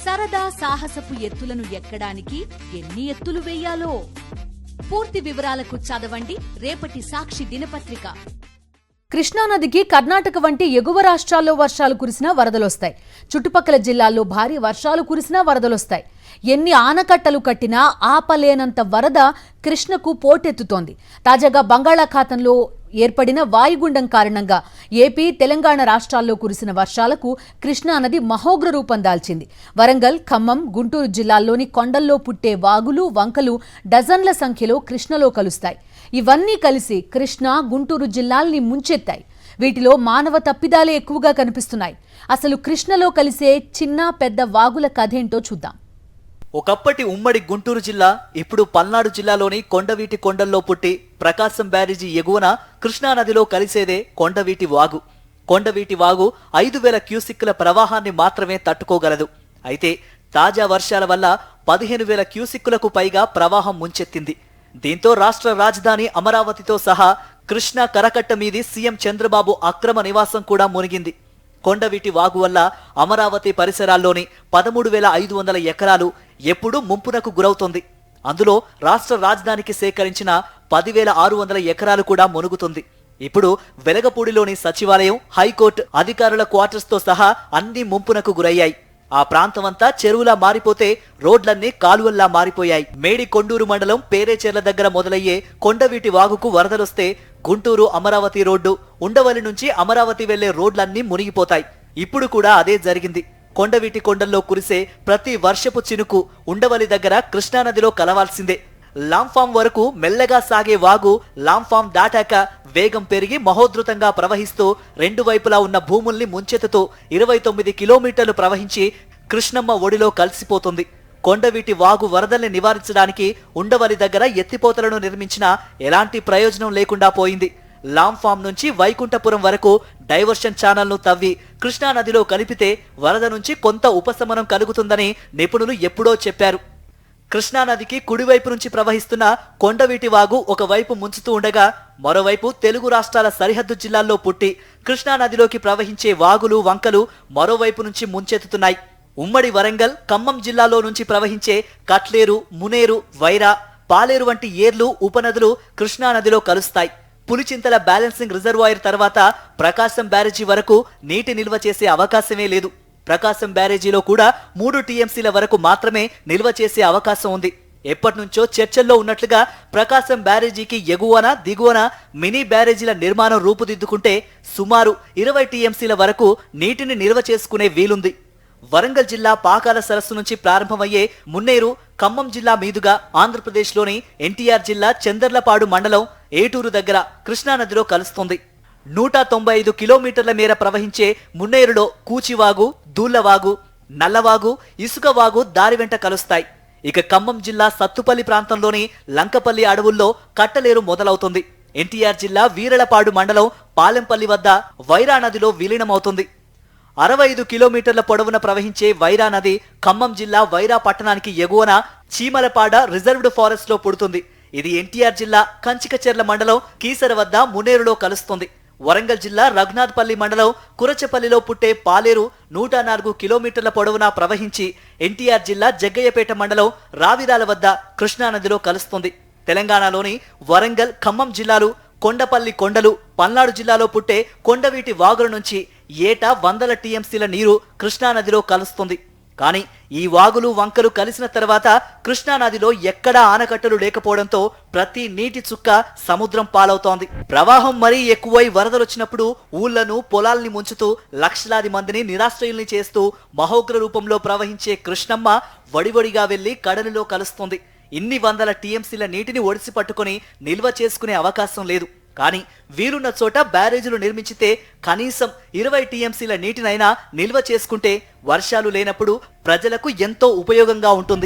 సరదా సాహసపు ఎత్తులను ఎక్కడానికి ఎన్ని ఎత్తులు వేయాలో పూర్తి వివరాలకు చదవండి రేపటి సాక్షి దినపత్రిక. కృష్ణానదికి కర్ణాటక వంటి ఎగువ రాష్ట్రాల్లో వర్షాలు కురిసినా వరదలొస్తాయి. చుట్టుపక్కల జిల్లాల్లో భారీ వర్షాలు కురిసినా వరదలొస్తాయి. ఎన్ని ఆనకట్టలు కట్టినా ఆపలేనంత వరద కృష్ణకు పోటెత్తుతోంది. తాజాగా బంగాళాఖాతంలో ఏర్పడిన వాయుగుండం కారణంగా ఏపీ, తెలంగాణ రాష్ట్రాల్లో కురిసిన వర్షాలకు కృష్ణానది మహోగ్ర రూపం దాల్చింది. వరంగల్, ఖమ్మం, గుంటూరు జిల్లాల్లోని కొండల్లో పుట్టే వాగులు, వంకలు డజన్ల సంఖ్యలో కృష్ణలో కలుస్తాయి. ఇవన్నీ కలిసి కృష్ణా, గుంటూరు జిల్లాల్ని ముంచెత్తాయి. వీటిలో మానవ తప్పిదాలే ఎక్కువగా కనిపిస్తున్నాయి. అసలు కృష్ణలో కలిసే చిన్న పెద్ద వాగుల కథేంటో చూద్దాం. ఒకప్పటి ఉమ్మడి గుంటూరు జిల్లా ఇప్పుడు పల్నాడు జిల్లాలోని కొండవీటి కొండల్లో పుట్టి ప్రకాశం బ్యారేజీ ఎగువన కృష్ణానదిలో కలిసేదే కొండవీటి వాగు. కొండవీటి వాగు 5,000 క్యూసిక్కుల ప్రవాహాన్ని మాత్రమే తట్టుకోగలదు. అయితే తాజా వర్షాల వల్ల 15,000 క్యూసిక్కులకు పైగా ప్రవాహం ముంచెత్తింది. దీంతో రాష్ట్ర రాజధాని అమరావతితో సహా కృష్ణా కరకట్ట మీది సీఎం చంద్రబాబు అక్రమ నివాసం కూడా మునిగింది. కొండవీటి వాగు వల్ల అమరావతి పరిసరాల్లోని 13,500 ఎకరాలు ఎప్పుడూ ముంపునకు గురవుతోంది. అందులో రాష్ట్ర రాజధానికి సేకరించిన 10,600 ఎకరాలు కూడా మునుగుతుంది. ఇప్పుడు వెలగపూడిలోని సచివాలయం, హైకోర్టు అధికారుల క్వార్టర్స్తో సహా అన్ని ముంపునకు గురయ్యాయి. ఆ ప్రాంతమంతా చెరువులా మారిపోతే రోడ్లన్నీ కాలువల్లా మారిపోయాయి. మేడి కొండూరు మండలం పేరేచెర్ల దగ్గర మొదలయ్యే కొండవీటి వాగుకు వరదలొస్తే గుంటూరు అమరావతి రోడ్డు, ఉండవల్లి నుంచి అమరావతి వెళ్లే రోడ్లన్నీ మునిగిపోతాయి. ఇప్పుడు కూడా అదే జరిగింది. కొండవీటి కొండల్లో కురిసే ప్రతి వర్షపు చినుకు ఉండవల్లి దగ్గర కృష్ణానదిలో కలవాల్సిందే. లాంఫామ్ వరకు మెల్లగా సాగే వాగు లాంఫామ్ దాటాక వేగం పెరిగి మహోధృతంగా ప్రవహిస్తూ రెండు వైపులా ఉన్న భూముల్ని ముంచెత్తుతూ 29 కిలోమీటర్లు ప్రవహించి కృష్ణమ్మ ఒడిలో కలిసిపోతుంది. కొండవీటి వాగు వరదల్ని నివారించడానికి ఉండవల్లి దగ్గర ఎత్తిపోతలను నిర్మించినా ఎలాంటి ప్రయోజనం లేకుండా పోయింది. లాంఫామ్ నుంచి వైకుంఠపురం వరకు డైవర్షన్ ఛానల్ను తవ్వి కృష్ణానదిలో కలిపితే వరద నుంచి కొంత ఉపశమనం కలుగుతుందని నిపుణులు ఎప్పుడో చెప్పారు. కృష్ణానదికి కుడివైపు నుంచి ప్రవహిస్తున్న కొండవీటి వాగు ఒకవైపు ముంచుతూ ఉండగా మరోవైపు తెలుగు రాష్ట్రాల సరిహద్దు జిల్లాల్లో పుట్టి కృష్ణానదిలోకి ప్రవహించే వాగులు, వంకలు మరోవైపు నుంచి ముంచెత్తుతున్నాయి. ఉమ్మడి వరంగల్, ఖమ్మం జిల్లాలో నుంచి ప్రవహించే కట్లేరు, మునేరు, వైరా, పాలేరు వంటి ఏర్లు, ఉపనదులు కృష్ణానదిలో కలుస్తాయి. పులిచింతల బ్యాలెన్సింగ్ రిజర్వాయర్ తర్వాత ప్రకాశం బ్యారేజీ వరకు నీటి నిల్వ చేసే అవకాశమే లేదు. ప్రకాశం బ్యారేజీలో కూడా 3 టీఎంసీల వరకు మాత్రమే నిల్వ చేసే అవకాశం ఉంది. ఎప్పటినుంచో చర్చల్లో ఉన్నట్లుగా ప్రకాశం బ్యారేజీకి ఎగువన, దిగువన మినీ బ్యారేజీల నిర్మాణం రూపుదిద్దుకుంటే సుమారు 20 టీఎంసీల వరకు నీటిని నిల్వ చేసుకునే వీలుంది. వరంగల్ జిల్లా పాకాల సరస్సు నుంచి ప్రారంభమయ్యే మున్నేరు ఖమ్మం జిల్లా మీదుగా ఆంధ్రప్రదేశ్లోని ఎన్టీఆర్ జిల్లా చందర్లపాడు మండలం ఏటూరు దగ్గర కృష్ణానదిలో కలుస్తుంది. 195 కిలోమీటర్ల మేర ప్రవహించే మున్నేరులో కూచివాగు, దూళ్లవాగు, నల్లవాగు, ఇసుకవాగు దారి వెంట కలుస్తాయి. ఇక ఖమ్మం జిల్లా సత్తుపల్లి ప్రాంతంలోని లంకపల్లి అడవుల్లో కట్టలేరు మొదలవుతుంది. ఎన్టీఆర్ జిల్లా వీరలపాడు మండలం పాలెంపల్లి వద్ద వైరా నదిలో విలీనమవుతుంది. 65 కిలోమీటర్ల పొడవున ప్రవహించే వైరా నది ఖమ్మం జిల్లా వైరా పట్టణానికి ఎగువన చీమలపాడ రిజర్వ్డ్ ఫారెస్ట్ లో పుడుతుంది. ఇది ఎన్టీఆర్ జిల్లా కంచికచెర్ల మండలం కీసర వద్ద మునేరులో కలుస్తుంది. వరంగల్ జిల్లా రఘునాథ్పల్లి మండలం కురచపల్లిలో పుట్టే పాలేరు 104 కిలోమీటర్ల పొడవునా ప్రవహించి ఎన్టీఆర్ జిల్లా జగ్గయ్యపేట మండలం రావిరాల వద్ద కృష్ణానదిలో కలుస్తుంది. తెలంగాణలోని వరంగల్, ఖమ్మం జిల్లాలు, కొండపల్లి కొండలు, పల్నాడు జిల్లాలో పుట్టే కొండవీటి వాగుల నుంచి ఏటా 100 టీఎంసీల నీరు కృష్ణానదిలో కలుస్తుంది. కానీ ఈ వాగులు, వంకలు కలిసిన తర్వాత కృష్ణానదిలో ఎక్కడా ఆనకట్టలు లేకపోవడంతో ప్రతి నీటి చుక్క సముద్రం పాలవుతోంది. ప్రవాహం మరీ ఎక్కువై వరదలొచ్చినప్పుడు ఊళ్లను, పొలాల్ని ముంచుతూ లక్షలాది మందిని నిరాశ్రయుల్ని చేస్తూ మహోగ్ర రూపంలో ప్రవహించే కృష్ణమ్మ వడివడిగా వెళ్లి కడలిలో కలుస్తుంది. ఇన్ని 100 టీఎంసీల నీటిని ఒడిసి పట్టుకుని నిల్వ చేసుకునే అవకాశం లేదు. కానీ వీలున్న చోట బ్యారేజీలు నిర్మించితే కనీసం 20 టీఎంసీల నీటినైనా నిల్వ చేసుకుంటే వర్షాలు లేనప్పుడు ప్రజలకు ఎంతో ఉపయోగంగా ఉంటుంది.